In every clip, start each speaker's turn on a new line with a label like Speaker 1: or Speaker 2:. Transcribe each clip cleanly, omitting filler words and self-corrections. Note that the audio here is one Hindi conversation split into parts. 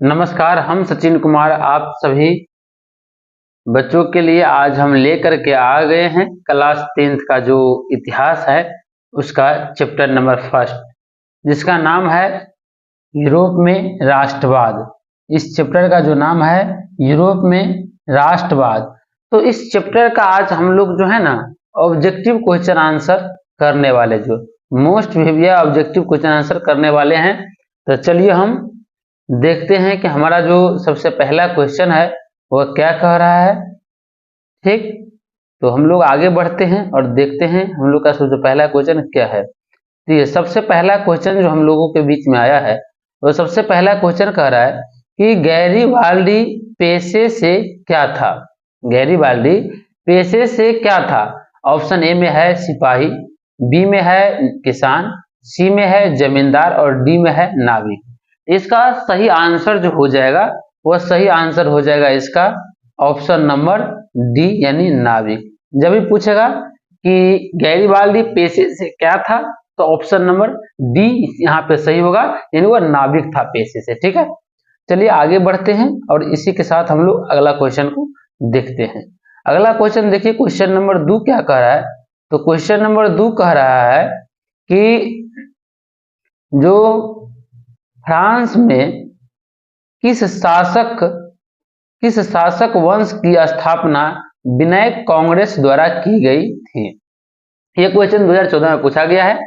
Speaker 1: नमस्कार, हम सचिन कुमार आप सभी बच्चों के लिए आज हम लेकर के आ गए हैं क्लास 10th का जो इतिहास है उसका चैप्टर नंबर फर्स्ट, जिसका नाम है यूरोप में राष्ट्रवाद। इस चैप्टर का जो नाम है यूरोप में राष्ट्रवाद। तो इस चैप्टर का आज हम लोग जो है ना ऑब्जेक्टिव क्वेश्चन आंसर करने वाले, जो most previous objective question answer करने वाले हैं। तो चलिए हम देखते हैं कि हमारा जो सबसे पहला क्वेश्चन है वह क्या कह रहा है। ठीक, तो हम लोग आगे बढ़ते हैं और देखते हैं हम लोग का सबसे पहला क्वेश्चन क्या है। तो ये सबसे पहला क्वेश्चन जो हम लोगों के बीच में आया है, वो सबसे पहला क्वेश्चन कह रहा है कि गैरीबाल्डी पेशे से क्या था। गैरीबाल्डी पेशे से क्या था। ऑप्शन ए में है सिपाही, बी में है किसान, सी में है जमींदार और डी में है नाविक। इसका सही आंसर जो हो जाएगा वह सही आंसर हो जाएगा इसका ऑप्शन नंबर डी यानी नाविक। जब भी पूछेगा कि गैरीबाल्डी पेशे से क्या था तो ऑप्शन नंबर डी यहाँ पे सही होगा, यानी वह नाविक था पेशे से। ठीक है, चलिए आगे बढ़ते हैं और इसी के साथ हम लोग अगला क्वेश्चन को देखते हैं। अगला क्वेश्चन देखिए, क्वेश्चन नंबर 2 क्या कह रहा है। तो क्वेश्चन नंबर 2 कह रहा है कि जो फ्रांस में किस शासक वंश की स्थापना विनयक कांग्रेस द्वारा की गई थी। यह क्वेश्चन 2014 में पूछा गया है।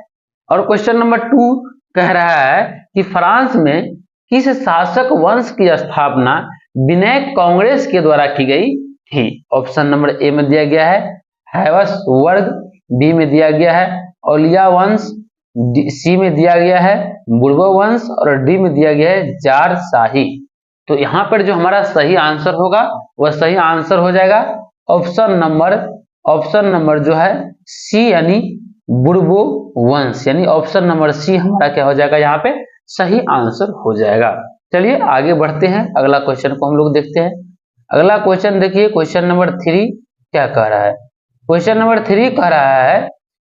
Speaker 1: और क्वेश्चन नंबर 2 कह रहा है कि फ्रांस में किस शासक वंश की स्थापना विनयक कांग्रेस के द्वारा की गई थी। ऑप्शन नंबर ए में दिया गया है हैवस वर्ग, बी में दिया गया है ओलिया वंश, सी में दिया गया है बुर्गो वंश और डी में दिया गया है जार शाही। तो यहाँ पर जो हमारा सही आंसर होगा वह सही आंसर हो जाएगा ऑप्शन नंबर जो है सी यानी बुर्गो वंश, यानी ऑप्शन नंबर सी हमारा क्या हो जाएगा, यहाँ पे सही आंसर हो जाएगा। चलिए आगे बढ़ते हैं, अगला क्वेश्चन को हम लोग देखते हैं। अगला क्वेश्चन देखिए, क्वेश्चन नंबर 3 क्या कह रहा है। क्वेश्चन नंबर 3 कह रहा है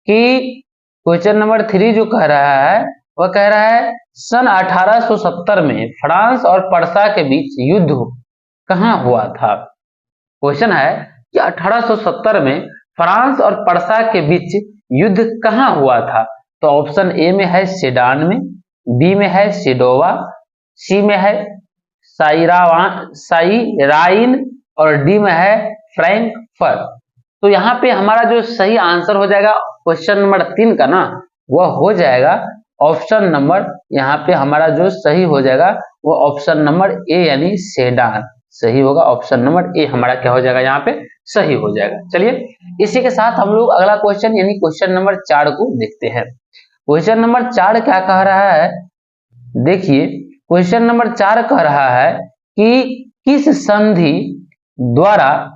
Speaker 1: कि क्वेश्चन नंबर 3 जो कह रहा है वह कह रहा है सन 1870 में फ्रांस और पर्सा के बीच युद्ध कहाँ हुआ था। क्वेश्चन है कि 1870 में फ्रांस और पर्सा के बीच युद्ध कहाँ हुआ था। तो ऑप्शन ए में है सेडान में, बी में है सिडोवा, सी में है साइराइन और डी में है फ्रैंकफर्ट। तो यहाँ पे हमारा जो सही आंसर हो जाएगा क्वेश्चन नंबर 3 का ना, वह हो जाएगा ऑप्शन नंबर, यहाँ पे हमारा जो सही हो जाएगा वो ऑप्शन नंबर ए यानी सेडान सही होगा। ऑप्शन नंबर ए हमारा क्या हो जाएगा, यहाँ पे सही हो जाएगा। चलिए इसी के साथ हम लोग अगला क्वेश्चन यानी क्वेश्चन नंबर 4 को देखते हैं। क्वेश्चन नंबर 4 क्या कह रहा है, देखिए क्वेश्चन नंबर 4 कह रहा है कि किस संधि द्वारा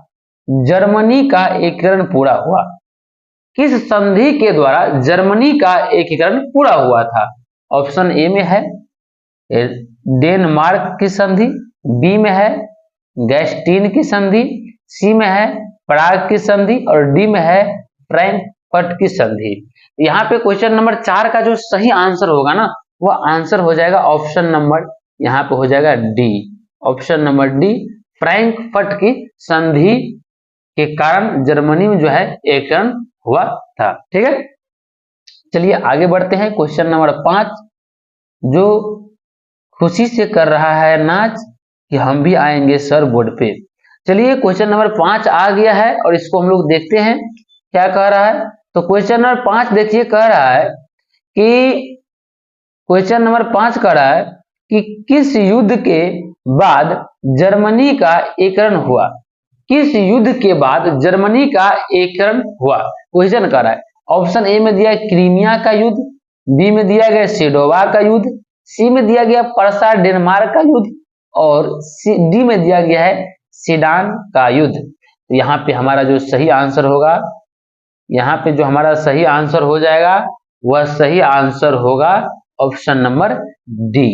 Speaker 1: जर्मनी का एकीकरण पूरा हुआ। किस संधि के द्वारा जर्मनी का एकीकरण पूरा हुआ था। ऑप्शन ए में है डेनमार्क की संधि, बी में है गैस्टीन की संधि, सी में है प्राग की संधि और डी में है फ्रैंकफर्ट की संधि। यहाँ पे क्वेश्चन नंबर 4 का जो सही आंसर होगा ना, वह आंसर हो जाएगा ऑप्शन नंबर, यहाँ पे हो जाएगा D, option number D Frankfurt की संधि के कारण जर्मनी में जो है एकीकरण हुआ था। ठीक है, चलिए आगे बढ़ते हैं। क्वेश्चन नंबर 5 जो खुशी से कर रहा है नाच कि हम भी आएंगे सर बोर्ड पे। चलिए क्वेश्चन नंबर 5 आ गया है और इसको हम लोग देखते हैं क्या कह रहा है। तो क्वेश्चन नंबर 5 देखिए कह रहा है कि क्वेश्चन नंबर 5 कह रहा है कि किस युद्ध के बाद जर्मनी का एकीकरण हुआ। किस युद्ध के बाद जर्मनी का एकीकरण हुआ क्वेश्चन कर रहा है। ऑप्शन ए में दिया क्रीमिया का युद्ध, बी में दिया गया सेडोवा का युद्ध, सी में दिया गया पर्सा डेनमार्क का युद्ध और डी में दिया गया है सीडान का युद्ध। तो यहाँ पे हमारा जो सही आंसर होगा, यहाँ पे जो हमारा सही आंसर हो जाएगा वह सही आंसर होगा ऑप्शन नंबर डी।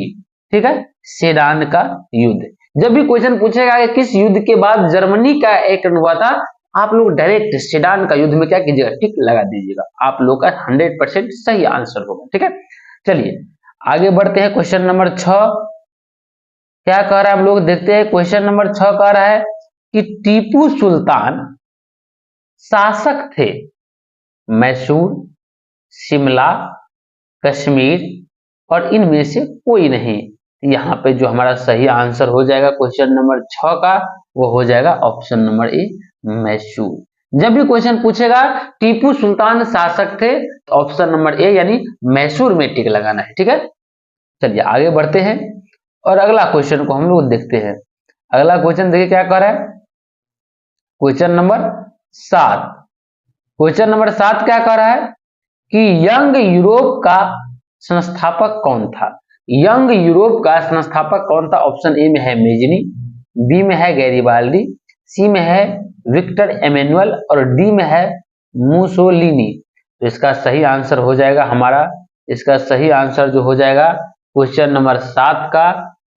Speaker 1: ठीक है, सेडान का युद्ध। जब भी क्वेश्चन पूछेगा कि किस युद्ध के बाद जर्मनी का एकीकरण हुआ था, आप लोग डायरेक्ट सेडान का युद्ध में क्या कीजिएगा, टिक लगा दीजिएगा, आप लोग का 100% सही आंसर होगा। ठीक है, चलिए आगे बढ़ते हैं। क्वेश्चन नंबर 6 क्या कह रहा है हम लोग देखते हैं। क्वेश्चन नंबर 6 कह रहा है कि टीपू सुल्तान शासक थे मैसूर, शिमला, कश्मीर और इनमें से कोई नहीं। यहाँ पे जो हमारा सही आंसर हो जाएगा क्वेश्चन नंबर 6 का, वो हो जाएगा ऑप्शन नंबर ए, मैसूर। जब भी क्वेश्चन पूछेगा टीपू सुल्तान शासक थे, तो ऑप्शन नंबर ए यानी मैसूर में टिक लगाना है। ठीक है, चलिए आगे बढ़ते हैं और अगला क्वेश्चन को हम लोग देखते हैं। अगला क्वेश्चन देखिए क्या कह रहा है। क्वेश्चन नंबर 7, क्वेश्चन नंबर 7 क्या कह रहा है कि यंग यूरोप का संस्थापक कौन था। यंग यूरोप का संस्थापक कौन था। ऑप्शन ए में है मेजनी, बी में है गैरिबाल्दी, सी में है विक्टर एमेनुअल और डी में है मुसोलिनी। तो इसका सही आंसर हो जाएगा हमारा, इसका सही आंसर जो हो जाएगा क्वेश्चन नंबर 7 का,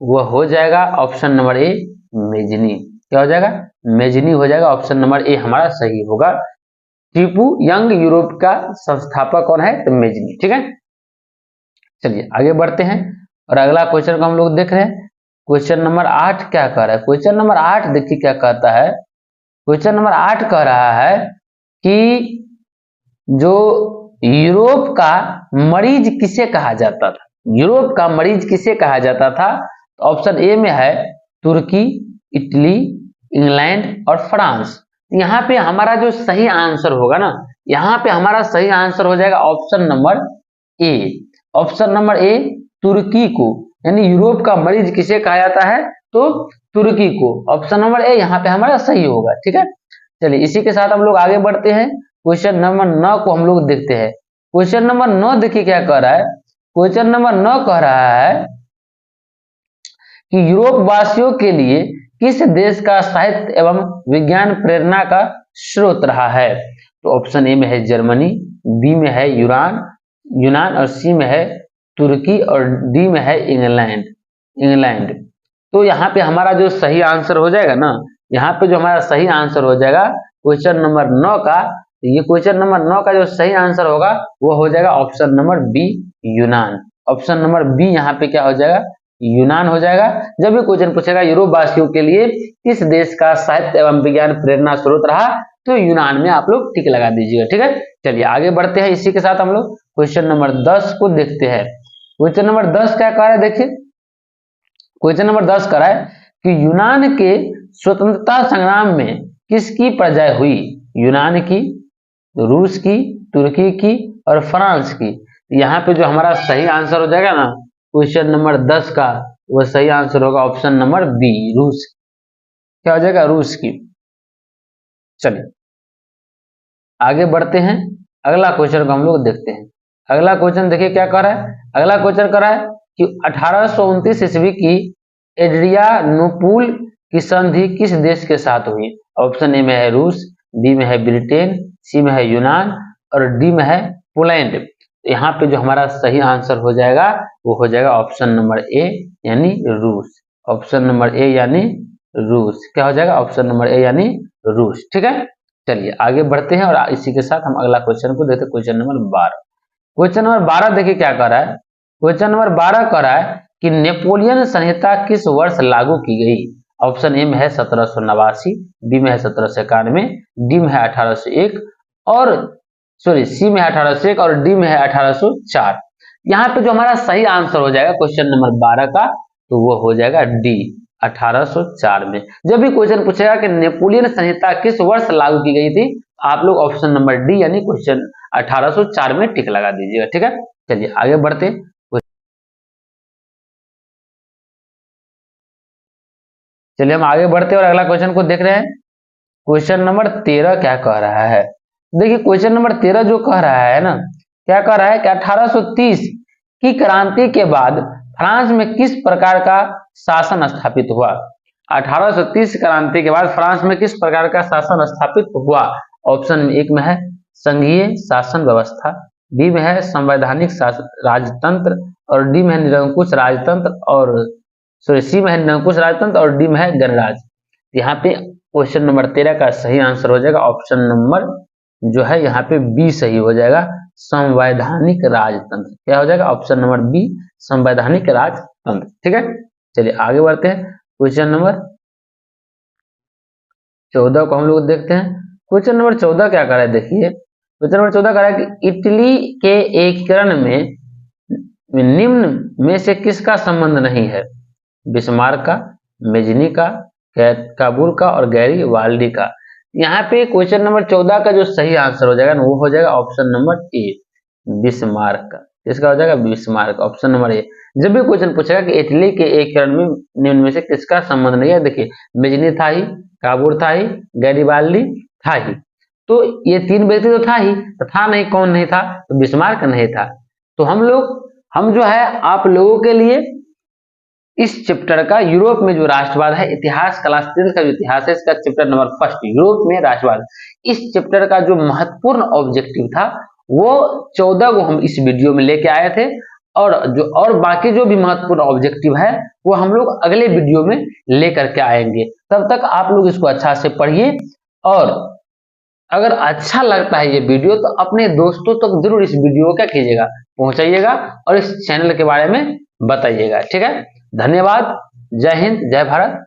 Speaker 1: वो हो जाएगा ऑप्शन नंबर ए, मेजनी। क्या हो जाएगा, मेजनी हो जाएगा। ऑप्शन नंबर ए हमारा सही होगा। टीपू यंग यूरोप का संस्थापक कौन है, तो मेजनी। ठीक है, चलिए आगे बढ़ते हैं और अगला क्वेश्चन को हम लोग देख रहे हैं। क्वेश्चन नंबर 8 क्या कह रहा है। क्वेश्चन नंबर 8 देखिए क्या कहता है। क्वेश्चन नंबर 8 कह रहा है कि जो यूरोप का मरीज किसे कहा जाता था। यूरोप का मरीज किसे कहा जाता था। तो ऑप्शन ए में है तुर्की, इटली, इंग्लैंड और फ्रांस। यहाँ पे हमारा जो सही आंसर होगा ना, यहाँ पे हमारा सही आंसर हो जाएगा option number A. Option number A, तुर्की को, यानी यूरोप का मरीज किसे कहा जाता है, तो तुर्की को। ऑप्शन नंबर ए यहाँ पे हमारा सही होगा। ठीक है, चलिए इसी के साथ हम लोग आगे बढ़ते हैं। क्वेश्चन नंबर 9 को हम लोग देखते हैं। क्वेश्चन नंबर 9 देखिए क्या कह रहा है। क्वेश्चन नंबर 9 कह रहा है कि यूरोप वासियों के लिए किस देश का साहित्य एवं विज्ञान प्रेरणा का स्रोत रहा है। तो ऑप्शन ए में है जर्मनी, बी में है यूनान और सी में है तुर्की और डी में है इंग्लैंड। तो यहाँ पे हमारा जो सही आंसर हो जाएगा ना, यहाँ पे जो हमारा सही आंसर हो जाएगा क्वेश्चन नंबर 9 का, ये क्वेश्चन नंबर 9 का जो सही आंसर होगा वो हो जाएगा ऑप्शन नंबर बी, यूनान। ऑप्शन नंबर बी यहाँ पे क्या हो जाएगा, यूनान हो जाएगा। जब भी क्वेश्चन पूछेगा यूरोप वासियों के लिए किस देश का साहित्य एवं विज्ञान प्रेरणा स्रोत रहा, तो यूनान में आप लोग टिक लगा दीजिएगा। ठीक है, चलिए आगे बढ़ते हैं। इसी के साथ हम लोग क्वेश्चन नंबर 10 को देखते हैं। क्वेश्चन नंबर 10 क्या कह रहा है, देखिए क्वेश्चन नंबर 10 कह रहा है कि यूनान के स्वतंत्रता संग्राम में किसकी पराजय हुई। यूनान की, रूस की, तुर्की की और फ्रांस की। यहाँ पे जो हमारा सही आंसर हो जाएगा ना क्वेश्चन नंबर 10 का, वो सही आंसर होगा ऑप्शन नंबर बी, रूस। क्या हो जाएगा, रूस की। चलिए आगे बढ़ते हैं। अगला क्वेश्चन को हम लोग देखते हैं। अगला क्वेश्चन देखिए क्या कर रहा है। अगला क्वेश्चन कर रहा है कि 1829 ईस्वी की एड्रियानोपुल की संधि किस देश के साथ हुई। ऑप्शन ए में है रूस, बी में है ब्रिटेन, सी में है यूनान और डी में है पोलैंड। यहाँ पे जो हमारा सही आंसर हो जाएगा वो हो जाएगा ऑप्शन नंबर ए यानी रूस। ऑप्शन नंबर ए यानी रूस। क्या हो जाएगा, ऑप्शन नंबर ए यानी रूस। ठीक है, चलिए आगे बढ़ते हैं और इसी के साथ हम अगला क्वेश्चन को देखते हैं। Question number 12। क्वेश्चन नंबर 12 देखिए क्या कर रहा है। क्वेश्चन नंबर 12 कह रहा है कि नेपोलियन संहिता किस वर्ष लागू की गई। ऑप्शन ए में है 1789, बी में है 1791, डी में है 1801 और सी में है 1801 और डी में है 1804। यहाँ पे जो हमारा सही आंसर हो जाएगा क्वेश्चन नंबर 12 का, तो वो हो जाएगा डी, 1804 में। जब भी क्वेश्चन पूछेगा कि नेपोलियन संहिता किस वर्ष लागू की गई थी, आप लोग ऑप्शन नंबर डी यानी क्वेश्चन 1804 में टिक लगा दीजिएगा। ठीक है, चलिए आगे बढ़ते। चलिए हम आगे बढ़ते और अगला क्वेश्चन को देख रहे हैं। क्वेश्चन नंबर 13 क्या कह रहा है। देखिए क्वेश्चन नंबर 13 जो कह रहा है ना, क्या कह रहा है कि 1830 की क्रांति के बाद फ्रांस में किस प्रकार का शासन स्थापित हुआ। 1830 क्रांति के बाद फ्रांस में किस प्रकार का शासन स्थापित हुआ। ऑप्शन एक में है संघीय शासन व्यवस्था, बी में है संवैधानिक राजतंत्र और डी में है निरंकुश राजतंत्र और सी में है निरंकुश राजतंत्र और डी में है गणराज्य। यहाँ पे क्वेश्चन नंबर 13 का सही आंसर हो जाएगा ऑप्शन नंबर जो है यहाँ पे बी सही हो जाएगा, संवैधानिक राजतंत्र। क्या हो जाएगा, ऑप्शन नंबर बी, संवैधानिक राजतंत्र। ठीक है, चलिए आगे बढ़ते हैं। क्वेश्चन नंबर 14 को हम लोग देखते हैं। क्वेश्चन नंबर 14 क्या कर रहा है, देखिए क्वेश्चन नंबर 14 कह रहा है कि इटली के एकीकरण में निम्न में से किसका संबंध नहीं है? बिस्मार्क का, मेजनी का, काबुल का और गैरीबाल्डी का। यहाँ पे क्वेश्चन नंबर 14 का जो सही आंसर हो जाएगा ना, वो हो जाएगा ऑप्शन नंबर ए, बिस्मार्क का। किसका हो जाएगा? बिस्मार्क, ऑप्शन नंबर ए। जब भी क्वेश्चन पूछेगा कि इटली के एकीकरण में निम्न में से किसका संबंध नहीं है, देखिए मेजनी था ही, काबुल था ही, गैरीबाल्डी था ही, तो ये तीन व्यक्ति तो था ही, तो था नहीं, कौन नहीं था? तो बिस्मार्क नहीं था। तो हम जो है आप लोगों के लिए इस चैप्टर का यूरोप में जो राष्ट्रवाद है, इतिहास क्लास 10 का जो इतिहास है, इसका चैप्टर नंबर फर्स्ट यूरोप में राष्ट्रवाद, इस चैप्टर का जो महत्वपूर्ण ऑब्जेक्टिव था वो 14 को हम इस वीडियो में लेके आए थे, और बाकी जो भी महत्वपूर्ण ऑब्जेक्टिव है वो हम लोग अगले वीडियो में लेकर के आएंगे। तब तक आप लोग इसको अच्छा से पढ़िए, और अगर अच्छा लगता है ये वीडियो तो अपने दोस्तों तक जरूर इस वीडियो को क्या कीजिएगा, पहुंचाइएगा, और इस चैनल के बारे में बताइएगा। ठीक है, धन्यवाद। जय हिंद, जय भारत।